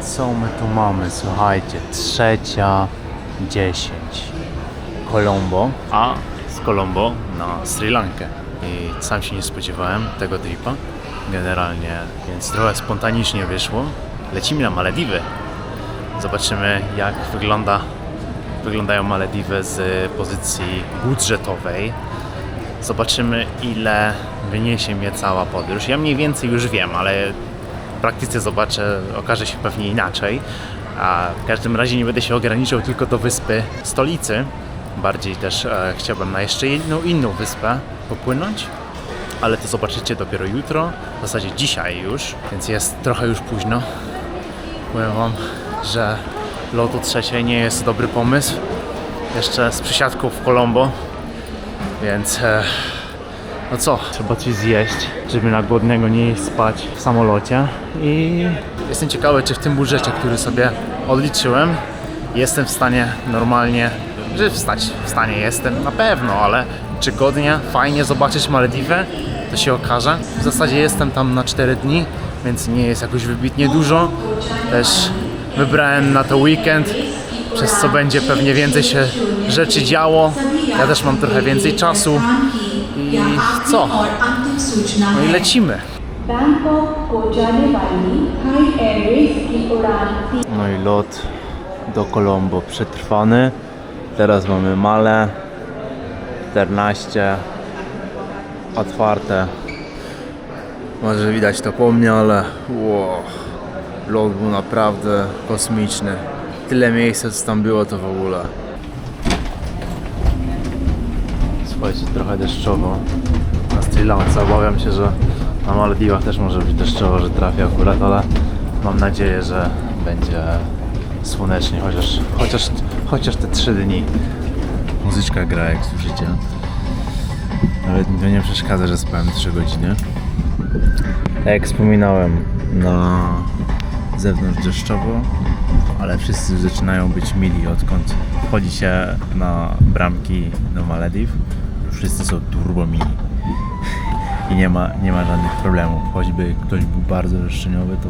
Co my tu mamy? Słuchajcie, 3:10. Colombo, a z Colombo na Sri Lankę. I sam się nie spodziewałem tego tripa generalnie, więc trochę spontanicznie wyszło. Lecimy na Malediwy. Zobaczymy, jak wyglądają Malediwy z pozycji budżetowej. Zobaczymy, ile wyniesie mnie cała podróż. Ja mniej więcej już wiem, ale w praktyce okaże się pewnie inaczej. A w każdym razie nie będę się ograniczał tylko do wyspy stolicy. Bardziej też chciałbym na jeszcze jedną inną wyspę popłynąć, ale to zobaczycie dopiero jutro, w zasadzie dzisiaj już, więc jest trochę już późno. Powiem wam, że lot o 3:00 nie jest dobry pomysł. Jeszcze z przysiadką w Colombo, więc no co, trzeba coś zjeść, żeby na głodnego nie jeść spać w samolocie. I jestem ciekawy, czy w tym budżecie, który sobie odliczyłem, jestem w stanie normalnie, że w stanie jestem, na pewno, ale czy godnie, fajnie zobaczyć Malediwy, to się okaże. W zasadzie jestem tam na 4 dni, więc nie jest jakoś wybitnie dużo. Też wybrałem na to weekend, przez co będzie pewnie więcej się rzeczy działo. Ja też mam trochę więcej czasu. I co? No i lecimy. No i lot do Colombo przetrwany. Teraz mamy Male 14 otwarte. Może widać to po mnie, ale wow, lot był naprawdę kosmiczny. Tyle miejsca co tam było, to w ogóle. Słuchajcie, trochę deszczowo na Sri Lance. Obawiam się, że na Malediwach też może być deszczowo, że trafię akurat, ale mam nadzieję, że będzie słonecznie, chociaż te 3 dni. Muzyczka gra, jak słyszycie. Nawet mi to nie przeszkadza, że spałem 3 godziny. Tak jak wspominałem, na zewnątrz deszczowo, ale wszyscy zaczynają być mili, odkąd wchodzi się na bramki do Malediw. Wszyscy są turbo mili i nie ma żadnych problemów. Choćby ktoś był bardzo roszczeniowy, to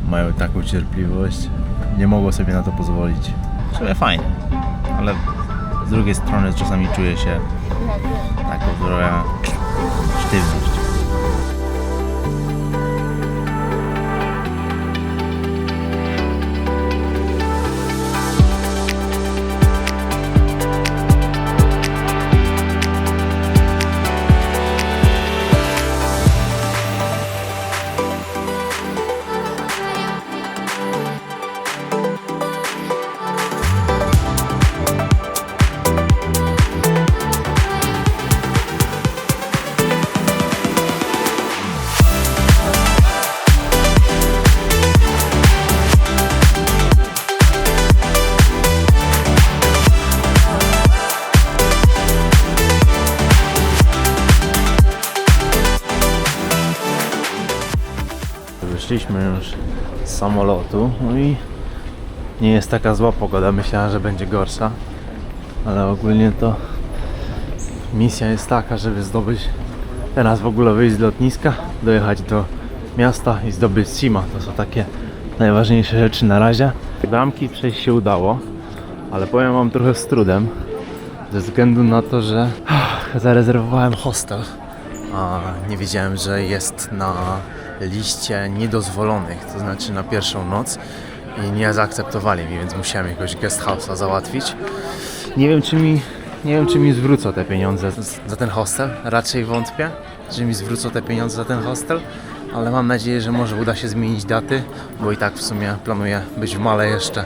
mają taką cierpliwość. Nie mogło sobie na to pozwolić. Sobie fajnie, ale z drugiej strony czasami czuję się taką trochę sztywność. Wyszliśmy już z samolotu, no i nie jest taka zła pogoda, myślałem, że będzie gorsza, ale ogólnie to misja jest taka, żeby teraz w ogóle wyjść z lotniska, dojechać do miasta i zdobyć SIM-a. To są takie najważniejsze rzeczy na razie. Bramki przejść się udało, ale powiem wam trochę z trudem, ze względu na to, że zarezerwowałem hostel, a nie wiedziałem, że jest na liście niedozwolonych, to znaczy na pierwszą noc, i nie zaakceptowali mi, więc musiałem jakiegoś guest house'a załatwić. Nie wiem, czy mi zwrócą te pieniądze za ten hostel. Raczej wątpię, że mi zwrócą te pieniądze za ten hostel, ale mam nadzieję, że może uda się zmienić daty, bo i tak w sumie planuję być w Male jeszcze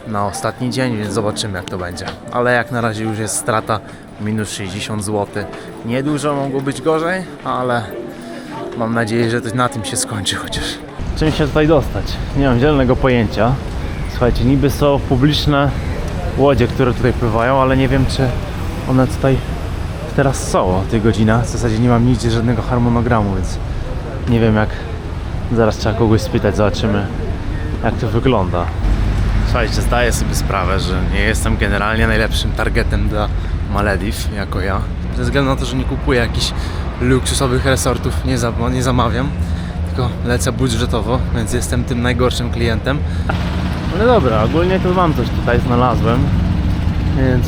na ostatni dzień, więc zobaczymy, jak to będzie. Ale jak na razie już jest strata minus 60 zł. Niedużo, mogło być gorzej, ale mam nadzieję, że to na tym się skończy chociaż. Czym się tutaj dostać? Nie mam zielonego pojęcia. Słuchajcie, niby są publiczne łodzie, które tutaj pływają, ale nie wiem, czy one tutaj teraz są o tych godzinach. W zasadzie nie mam nigdzie żadnego harmonogramu, więc nie wiem, jak. Zaraz trzeba kogoś spytać, zobaczymy, jak to wygląda. Słuchajcie, zdaję sobie sprawę, że nie jestem generalnie najlepszym targetem dla Malediw, jako ja. Ze względu na to, że nie kupuję jakichś luksusowych resortów, nie zamawiam. tylko lecę budżetowo, więc jestem tym najgorszym klientem. No dobra, ogólnie to mam coś tutaj znalazłem, więc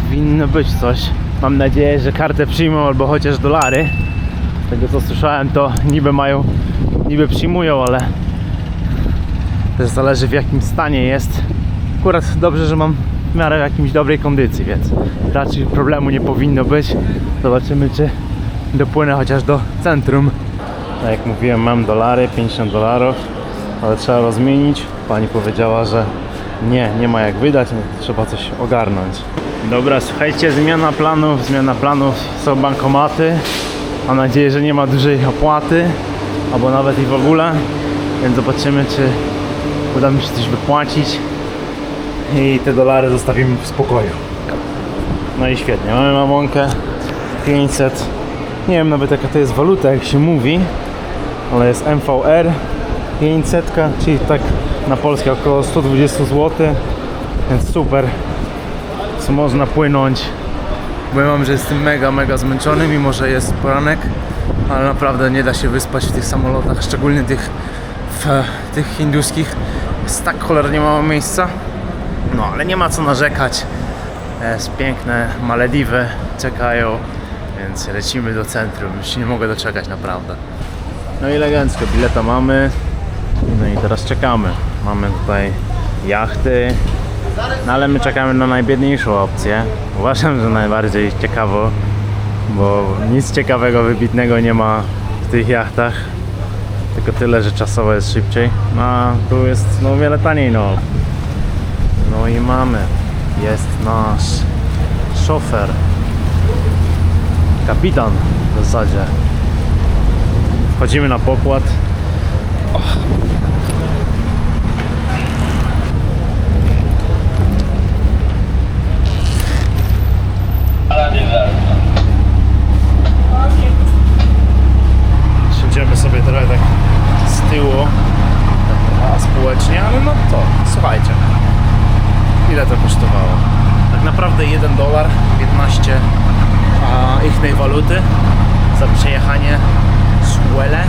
powinno być coś. Mam nadzieję, że kartę przyjmą albo chociaż dolary. Z tego co słyszałem, to niby przyjmują, ale też zależy w jakim stanie jest. Akurat dobrze, że mam w miarę w jakimś dobrej kondycji, więc raczej problemu nie powinno być. Zobaczymy, czy dopłynę chociaż do centrum. Tak jak mówiłem, mam dolary, 50 dolarów, ale trzeba rozmienić. Pani powiedziała, że nie ma jak wydać, no to trzeba coś ogarnąć. Dobra, słuchajcie, zmiana planów, są bankomaty. Mam nadzieję, że nie ma dużej opłaty, albo nawet i w ogóle, więc zobaczymy, czy uda mi się coś wypłacić i te dolary zostawimy w spokoju. No i świetnie, mamy mamonkę 500, nie wiem nawet jaka to jest waluta, jak się mówi, ale jest MVR 500, czyli tak na polskie około 120 zł, więc super, co można płynąć. Bo ja mam, że jestem mega zmęczony, mimo że jest poranek, ale naprawdę nie da się wyspać w tych samolotach, szczególnie tych hinduskich. Jest tak cholernie mało miejsca, no ale nie ma co narzekać. Jest piękne, Malediwy czekają, więc lecimy do centrum, już się nie mogę doczekać naprawdę. No i elegancko, bileta mamy, no i teraz czekamy. Mamy tutaj jachty, no ale my czekamy na najbiedniejszą opcję. Uważam, że najbardziej ciekawo, bo nic ciekawego, wybitnego nie ma w tych jachtach. Tylko tyle, że czasowo jest szybciej. No a tu jest no, o wiele taniej, no. No i mamy. Jest nasz szofer. Kapitan w zasadzie. Wchodzimy na pokład. Siedzimy sobie trochę tak z tyłu, społecznie, ale no to słuchajcie, ile to kosztowało? Tak naprawdę $1, 15 ich waluty za przejechanie z Huele,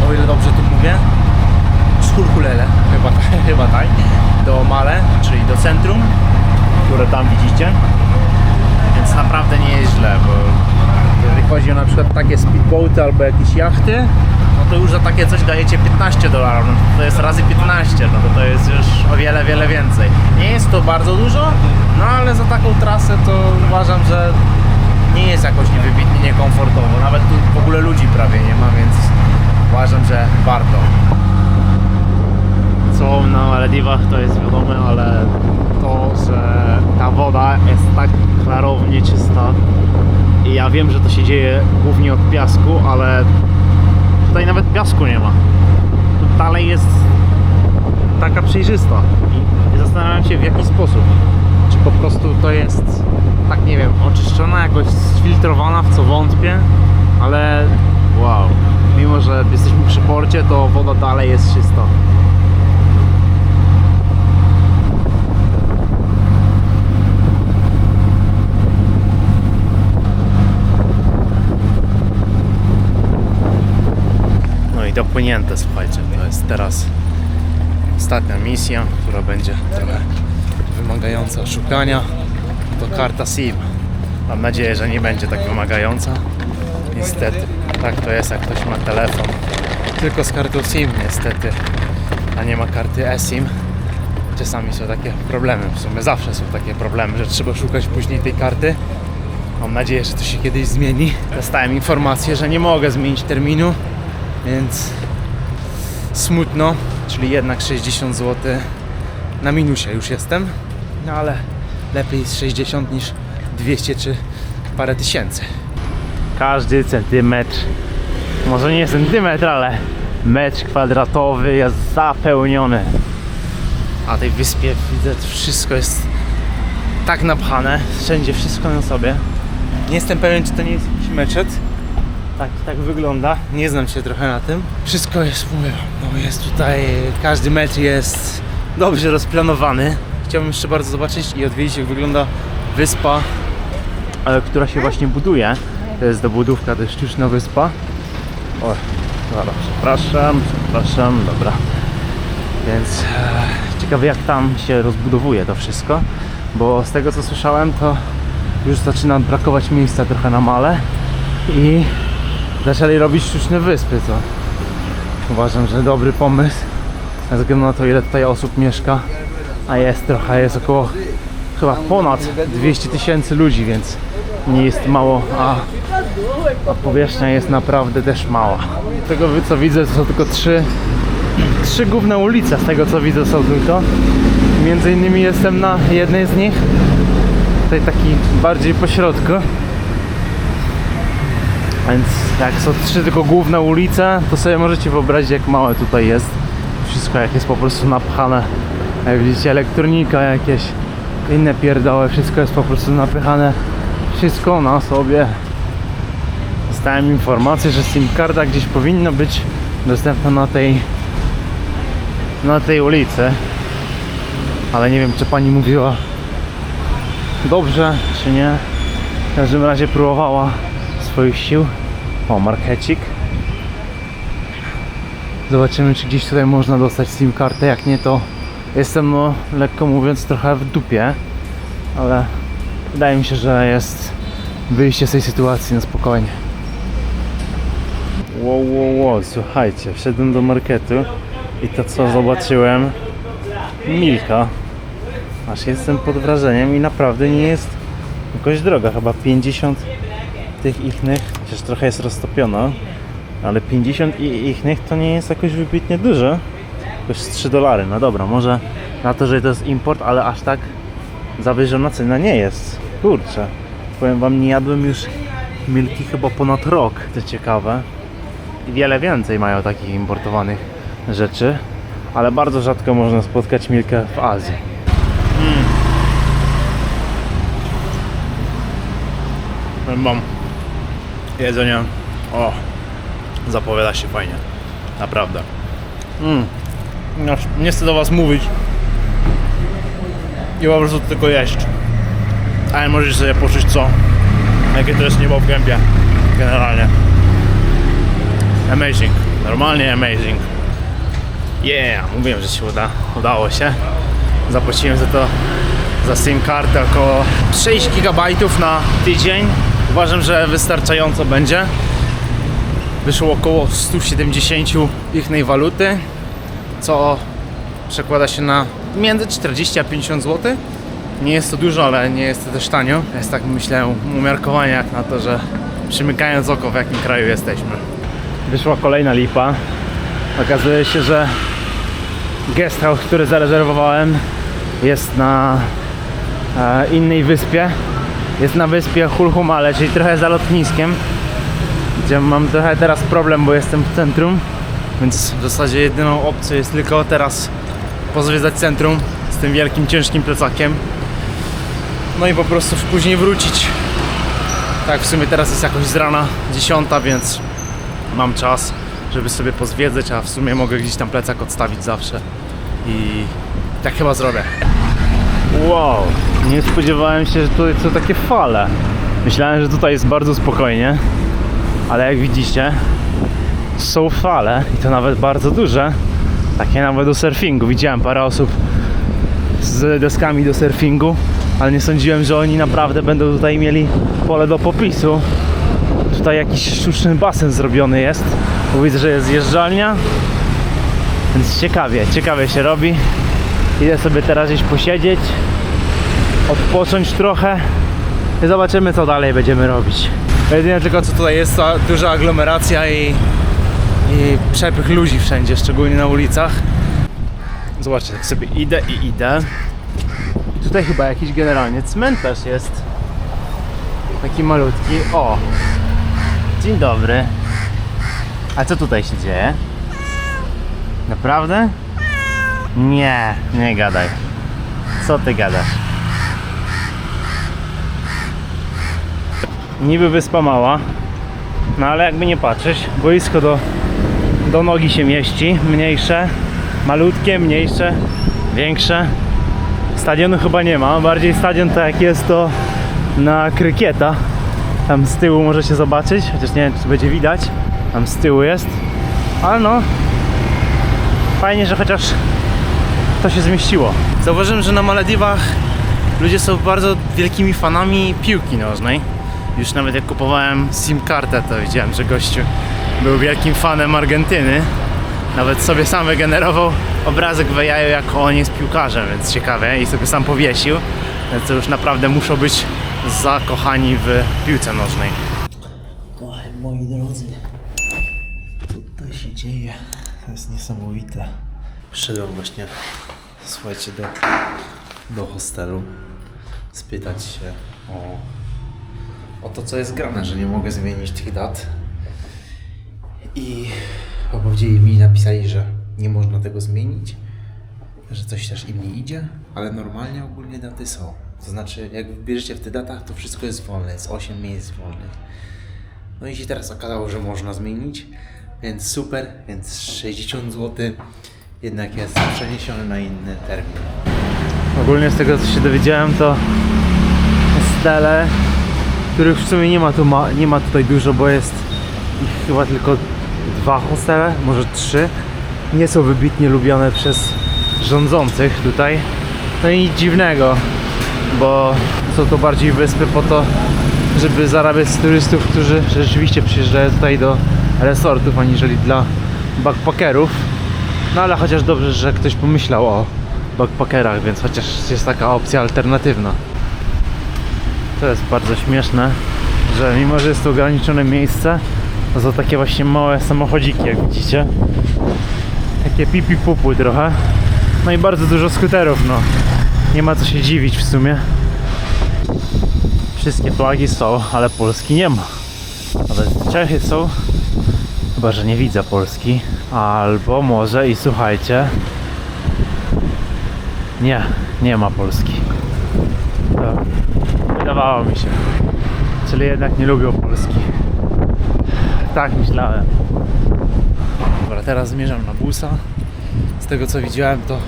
o ile dobrze to mówię, z Hulhulele, chyba tak, do Male, czyli do centrum, które tam widzicie, więc naprawdę nie jest źle, bo jeżeli chodzi o na przykład takie speedboaty albo jakieś jachty, no to już za takie coś dajecie $15, no to jest razy 15, no to jest już o wiele więcej. Nie jest to bardzo dużo, no ale za taką trasę to uważam, że nie jest jakoś niewybitnie niekomfortowo, nawet tu w ogóle ludzi prawie nie ma, więc uważam, że warto. Co na Malediwach to jest wiadome, ale to, że ta woda jest tak klarownie czysta i ja wiem, że to się dzieje głównie od piasku, ale tutaj nawet piasku nie ma. Tu dalej jest taka przejrzysta i zastanawiam się w jaki sposób. Czy po prostu to jest tak, nie wiem, oczyszczona, jakoś sfiltrowana, w co wątpię, ale wow, mimo że jesteśmy przy porcie, to woda dalej jest czysta. Dopłynięte, słuchajcie, to jest teraz ostatnia misja, która będzie trochę wymagająca szukania. To karta SIM. Mam nadzieję, że nie będzie tak wymagająca. Niestety, tak to jest, jak ktoś ma telefon tylko z kartą SIM, niestety, a nie ma karty eSIM. Czasami są takie problemy, w sumie zawsze są takie problemy, że trzeba szukać później tej karty. Mam nadzieję, że to się kiedyś zmieni. Dostałem informację, że nie mogę zmienić terminu, więc smutno, czyli jednak 60 zł na minusie już jestem, no ale lepiej z 60 niż 200 czy parę tysięcy. Każdy centymetr, może nie centymetr, ale metr kwadratowy jest zapełniony. A tej wyspie widzę, że wszystko jest tak napchane, wszędzie wszystko na sobie. Nie jestem pewien, czy to nie jest jakiś meczet. Tak wygląda, nie znam się trochę na tym. Wszystko jest, mówię, no jest tutaj, każdy metr jest dobrze rozplanowany. Chciałbym jeszcze bardzo zobaczyć i odwiedzić, jak wygląda wyspa, która się właśnie buduje. To jest dobudówka, to jest sztuczna wyspa. O, Dobra, przepraszam, dobra. Więc ciekawe jak tam się rozbudowuje to wszystko, bo z tego co słyszałem to już zaczyna brakować miejsca trochę na male i zaczęli robić sztuczne wyspy, co uważam, że dobry pomysł ze względu na to ile tutaj osób mieszka, a jest trochę, jest około chyba ponad 200 000 ludzi, więc nie jest mało, a powierzchnia jest naprawdę też mała. Z tego co widzę to są tylko trzy główne ulice, z tego co widzę są tylko. Między innymi jestem na jednej z nich, tutaj taki bardziej po środku. Więc jak są trzy tylko główne ulice, to sobie możecie wyobrazić jak małe tutaj jest. Wszystko jak jest po prostu napchane. Jak widzicie elektronika, jakieś inne pierdoły, wszystko jest po prostu napychane. Wszystko na sobie. Dostałem informację, że SIM karta gdzieś powinna być dostępna na tej ulicy. Ale nie wiem czy pani mówiła dobrze czy nie. W każdym razie próbowała swoich sił. O, markecik. Zobaczymy czy gdzieś tutaj można dostać SIM kartę. Jak nie to jestem no lekko mówiąc trochę w dupie. Ale wydaje mi się, że jest wyjście z tej sytuacji na spokojnie. Wow, słuchajcie, wszedłem do marketu i to co zobaczyłem, Milka. Aż jestem pod wrażeniem i naprawdę nie jest jakoś droga, chyba 50 tych ichnych, chociaż trochę jest roztopiona, ale 50 ichnych to nie jest jakoś wybitnie dużo. Jakoś $3, no dobra, może na to, że to jest import, ale aż tak zawyżona cena nie jest. Kurczę, powiem wam, nie jadłem już Milki chyba ponad rok, to ciekawe. I wiele więcej mają takich importowanych rzeczy, ale bardzo rzadko można spotkać Milkę w Azji. Mam jedzenie, o, zapowiada się fajnie, naprawdę. Nie chcę do was mówić i po prostu tylko jeść, ale możecie sobie poczuć co, jakie to jest niebo w gębie, generalnie. Amazing, normalnie amazing. Yeah, mówiłem, że się udało się. Zapłaciłem za SIM kartę około 6 GB na tydzień. Uważam, że wystarczająco będzie. Wyszło około 170 ichnej waluty, co przekłada się na między 40 a 50 zł. Nie jest to dużo, ale nie jest to też tanio. Jest tak myślę umiarkowanie jak na to, że przymykając oko w jakim kraju jesteśmy. Wyszła kolejna lipa. Okazuje się, że guest house, który zarezerwowałem, jest na innej wyspie. Jest na wyspie Hulhumale, czyli trochę za lotniskiem, gdzie mam trochę teraz problem, bo jestem w centrum, więc w zasadzie jedyną opcją jest tylko teraz pozwiedzać centrum z tym wielkim, ciężkim plecakiem. No i po prostu później wrócić. Tak, w sumie teraz jest jakoś z rana 10, więc mam czas, żeby sobie pozwiedzać, a w sumie mogę gdzieś tam plecak odstawić zawsze. I tak chyba zrobię. Wow, nie spodziewałem się, że tutaj są takie fale. Myślałem, że tutaj jest bardzo spokojnie, ale jak widzicie, są fale i to nawet bardzo duże. Takie nawet do surfingu. Widziałem parę osób z deskami do surfingu, ale nie sądziłem, że oni naprawdę będą tutaj mieli pole do popisu. Tutaj jakiś sztuczny basen zrobiony jest, bo widzę, że jest zjeżdżalnia, więc ciekawie się robi. Idę sobie teraz gdzieś posiedzieć, odpocząć trochę i zobaczymy co dalej będziemy robić. Jedynie tylko co tutaj jest, to duża aglomeracja i przepych ludzi wszędzie, szczególnie na ulicach. Zobaczcie, tak sobie idę. I tutaj chyba jakiś generalnie cmentarz jest. Taki malutki. O! Dzień dobry. A co tutaj się dzieje? Naprawdę? Nie gadaj. Co ty gadasz? Niby wyspa mała, no ale jakby nie patrzeć, boisko do nogi się mieści, mniejsze, malutkie, mniejsze, większe. Stadionu chyba nie ma, bardziej stadion to jak jest to na krykieta. Tam z tyłu możecie zobaczyć, chociaż nie wiem czy będzie widać, tam z tyłu jest. Ale no, fajnie, że chociaż to się zmieściło. Zauważyłem, że na Malediwach ludzie są bardzo wielkimi fanami piłki nożnej. Już nawet jak kupowałem SIM-kartę, to widziałem, że gościu był wielkim fanem Argentyny. Nawet sobie sam wygenerował obrazek w AI, jak on jest piłkarzem, więc ciekawe, i sobie sam powiesił. Więc to już naprawdę muszą być zakochani w piłce nożnej. Oj, moi drodzy, tutaj się dzieje. To jest niesamowite. Przyszedłem właśnie, słuchajcie, do hostelu spytać się o to, co jest grane, że nie mogę zmienić tych dat. I powiedzieli mi, napisali, że nie można tego zmienić, że coś też im nie idzie, ale normalnie ogólnie daty są. To znaczy, jak wybierzecie w tych datach, to wszystko jest wolne, jest 8 miejsc wolnych. No i się teraz okazało, że można zmienić, więc super, więc 60 zł jednak jest przeniesiony na inny termin. Ogólnie z tego, co się dowiedziałem, to hostele, których w sumie nie ma tutaj dużo, bo jest ich chyba tylko 2 hostele, może 3. Nie są wybitnie lubione przez rządzących tutaj. No i nic dziwnego, bo są to bardziej wyspy po to, żeby zarabiać z turystów, którzy rzeczywiście przyjeżdżają tutaj do resortów, aniżeli dla backpackerów. No ale chociaż dobrze, że ktoś pomyślał o backpackerach, więc chociaż jest taka opcja alternatywna. To jest bardzo śmieszne, że mimo, że jest to ograniczone miejsce, to są takie właśnie małe samochodziki, jak widzicie. Takie pipi-pupu trochę. No i bardzo dużo skuterów, no. Nie ma co się dziwić w sumie. Wszystkie flagi są, ale Polski nie ma. Nawet Czechy są. Chyba, że nie widzę Polski. Albo może i słuchajcie. Nie ma Polski. To wydawało mi się. Czyli jednak nie lubią Polski. Tak myślałem. Dobra, teraz zmierzam na busa. Z tego co widziałem, to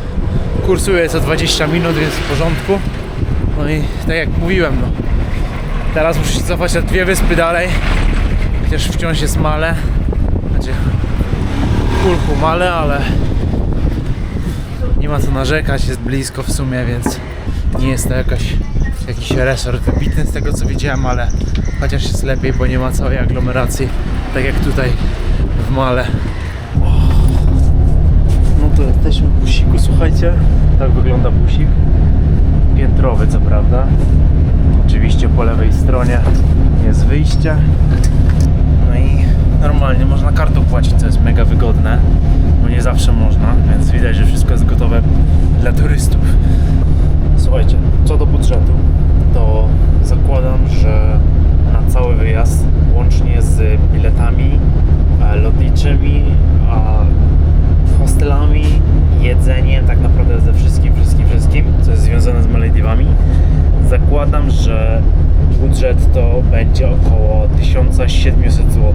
kursuje co 20 minut, więc w porządku. No i tak jak mówiłem, no, teraz muszę się cofać na 2 wyspy dalej. Chociaż wciąż jest Male. Znaczy Kulku Male, ale nie ma co narzekać, jest blisko w sumie, więc nie jest to jakiś resort wybitny z tego co widziałem, ale chociaż jest lepiej, bo nie ma całej aglomeracji, tak jak tutaj w Male. No to jesteśmy w busiku, słuchajcie, tak wygląda busik. Piętrowy co prawda. Oczywiście po lewej stronie jest wyjście. No i normalnie można kartą płacić, co jest mega wygodne, bo nie zawsze można, więc widać, że wszystko jest gotowe dla turystów. Słuchajcie, co do budżetu, to zakładam, że na cały wyjazd, łącznie z biletami lotniczymi, hostelami, jedzeniem, tak naprawdę ze wszystkim, co jest związane z Malediwami, zakładam, że budżet to będzie około 1700 zł.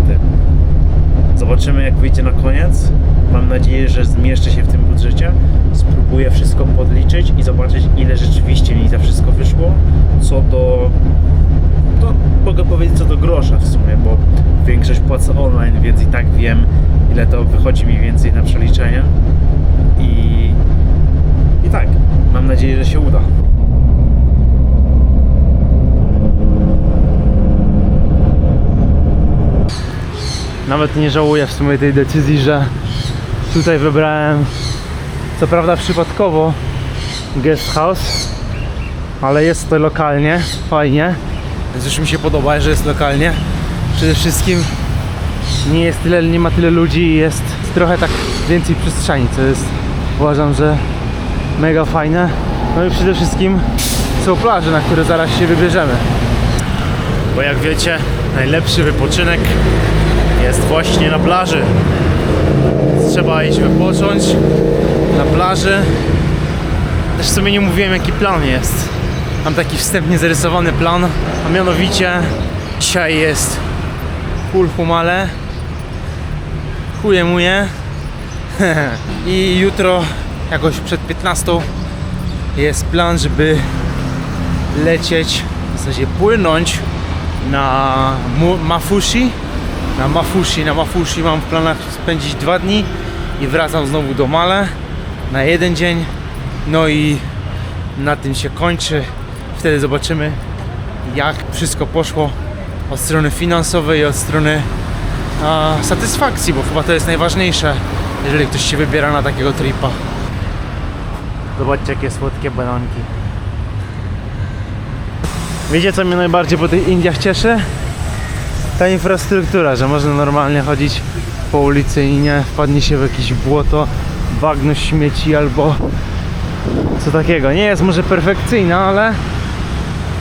Zobaczymy, jak wyjdzie na koniec. Mam nadzieję, że zmieszczę się w tym budżecie. Spróbuję wszystko podliczyć i zobaczyć, ile rzeczywiście mi to wszystko wyszło. Mogę powiedzieć co do grosza w sumie, bo większość płacę online, więc i tak wiem, ile to wychodzi mniej więcej na przeliczenie. I tak, mam nadzieję, że się uda. Nawet nie żałuję w sumie tej decyzji, że tutaj wybrałem, co prawda przypadkowo, guest house, ale jest to lokalnie, fajnie, więc już mi się podoba, że jest lokalnie. Przede wszystkim nie ma tyle ludzi i jest trochę tak więcej przestrzeni, co jest, uważam, że mega fajne. No i przede wszystkim są plaże, na które zaraz się wybierzemy. Bo jak wiecie, najlepszy wypoczynek jest właśnie na plaży. Trzeba iść wypocząć na plaży. Też sobie nie mówiłem, jaki plan jest. Mam taki wstępnie zarysowany plan, a mianowicie dzisiaj jest Kulku Male, chuje i jutro jakoś przed 15 jest plan, żeby lecieć, w zasadzie płynąć na Mafushi na Mafushi. Na Mafushi mam w planach spędzić 2 dni i wracam znowu do Male na 1 dzień. No i na tym się kończy. Wtedy zobaczymy, jak wszystko poszło od strony finansowej i od strony satysfakcji, bo chyba to jest najważniejsze, jeżeli ktoś się wybiera na takiego tripa. Zobaczcie, jakie słodkie bananki. Wiecie, co mnie najbardziej po tych Indiach cieszy? Ta infrastruktura, że można normalnie chodzić po ulicy i nie wpadnie się w jakieś błoto, bagno śmieci albo co takiego. Nie jest może perfekcyjna, ale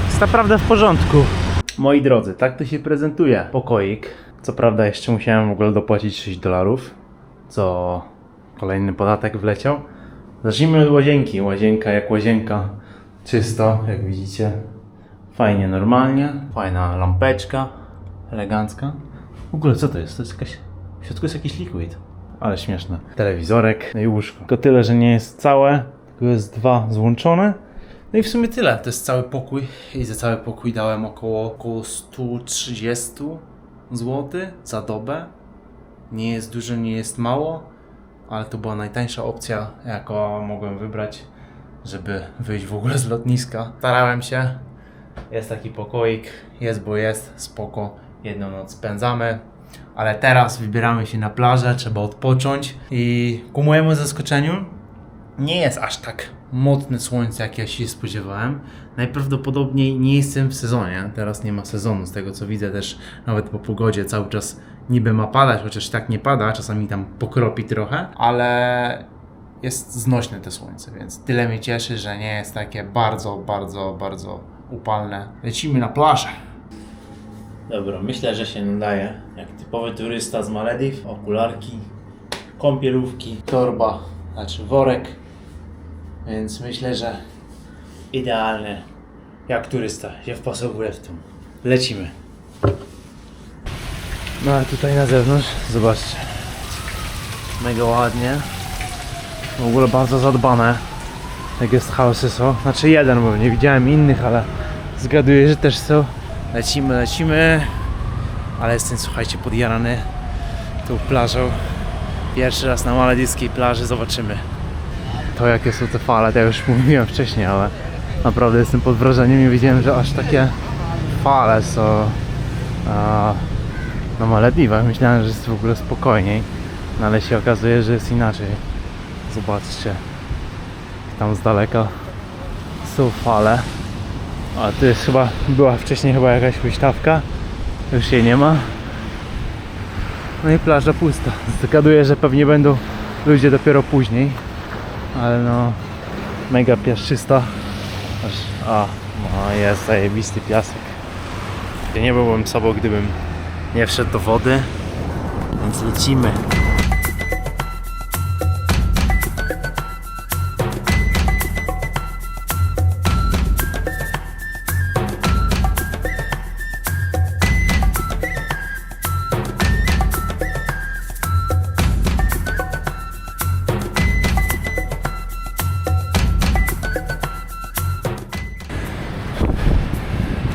jest naprawdę w porządku. Moi drodzy, tak to się prezentuje pokoik. Co prawda jeszcze musiałem w ogóle dopłacić $6, co kolejny podatek wleciał. Zacznijmy od łazienki. Łazienka jak łazienka, czysto, jak widzicie. Fajnie, normalnie. Fajna lampeczka, elegancka. W ogóle co to jest? To jest jakaś... W środku jest jakiś liquid. Ale śmieszne. Telewizorek, no i łóżko. Tylko tyle, że nie jest całe, tylko jest 2 złączone. No i w sumie tyle. To jest cały pokój. I za cały pokój dałem około 130 zł za dobę. Nie jest dużo, nie jest mało, ale to była najtańsza opcja, jaką mogłem wybrać, żeby wyjść w ogóle z lotniska. Starałem się. Jest taki pokoik, jest bo jest, spoko. 1 noc spędzamy, ale teraz wybieramy się na plażę, trzeba odpocząć i ku mojemu zaskoczeniu nie jest aż tak mocne słońce, jak ja się spodziewałem. Najprawdopodobniej nie jestem w sezonie, teraz nie ma sezonu, z tego co widzę też nawet po pogodzie cały czas niby ma padać, chociaż tak nie pada, czasami tam pokropi trochę, ale jest znośne to słońce, więc tyle mnie cieszy, że nie jest takie bardzo upalne. Lecimy na plażę. Dobra, myślę, że się nadaje. Jak typowy turysta z Malediw, okularki, kąpielówki, torba, znaczy worek. Więc myślę, że idealnie jak turysta się wpasowuje w tym. Lecimy. No a tutaj na zewnątrz, zobaczcie. Mega ładnie. W ogóle bardzo zadbane. Jak jest houses są. Znaczy jeden, bo nie widziałem innych, ale zgaduję, że też są. Lecimy. Ale jestem, słuchajcie, podjarany tą plażą. Pierwszy raz na malediwskiej plaży, zobaczymy. To jakie są te fale, to ja już mówiłem wcześniej, ale naprawdę jestem pod wrażeniem i widziałem, że aż takie fale są na Malediwach. Myślałem, że jest w ogóle spokojniej, no ale się okazuje, że jest inaczej. Zobaczcie, tam z daleka są fale. A tu jest chyba, była wcześniej chyba jakaś huśtawka, już jej nie ma. No i plaża pusta. Zgaduję, że pewnie będą ludzie dopiero później. Ale no, mega piaszczysta. No jest zajebisty piasek. Ja nie byłbym sobą, gdybym nie wszedł do wody. Więc lecimy.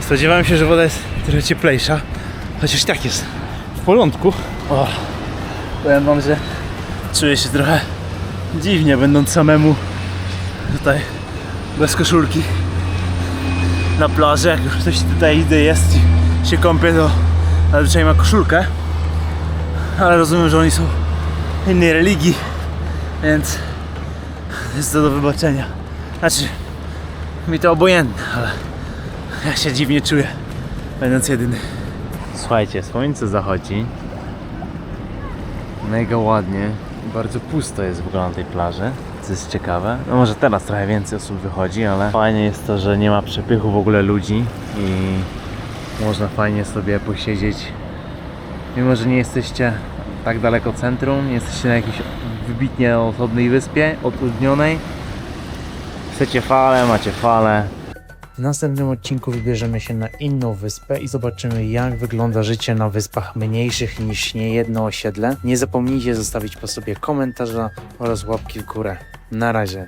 Spodziewałem się, że woda jest trochę cieplejsza, chociaż tak jest w porządku. Powiem wam, że czuję się trochę dziwnie, będąc samemu tutaj bez koszulki na plaży. Jak już ktoś tutaj jest i się kąpie, to zazwyczaj ma koszulkę, ale rozumiem, że oni są innej religii, więc jest to do wybaczenia. Znaczy, mi to obojętne, ale ja się dziwnie czuję, będąc jedyny. Słuchajcie, słońce zachodzi. Mega ładnie. Bardzo pusto jest w ogóle na tej plaży, co jest ciekawe. No może teraz trochę więcej osób wychodzi, ale fajnie jest to, że nie ma przepychu w ogóle ludzi i można fajnie sobie posiedzieć. Mimo, że nie jesteście tak daleko centrum, nie jesteście na jakiejś wybitnie osobnej wyspie, otrudnionej. Chcecie fale, macie fale. W następnym odcinku wybierzemy się na inną wyspę i zobaczymy, jak wygląda życie na wyspach mniejszych niż niejedno osiedle. Nie zapomnijcie zostawić po sobie komentarza oraz łapki w górę. Na razie.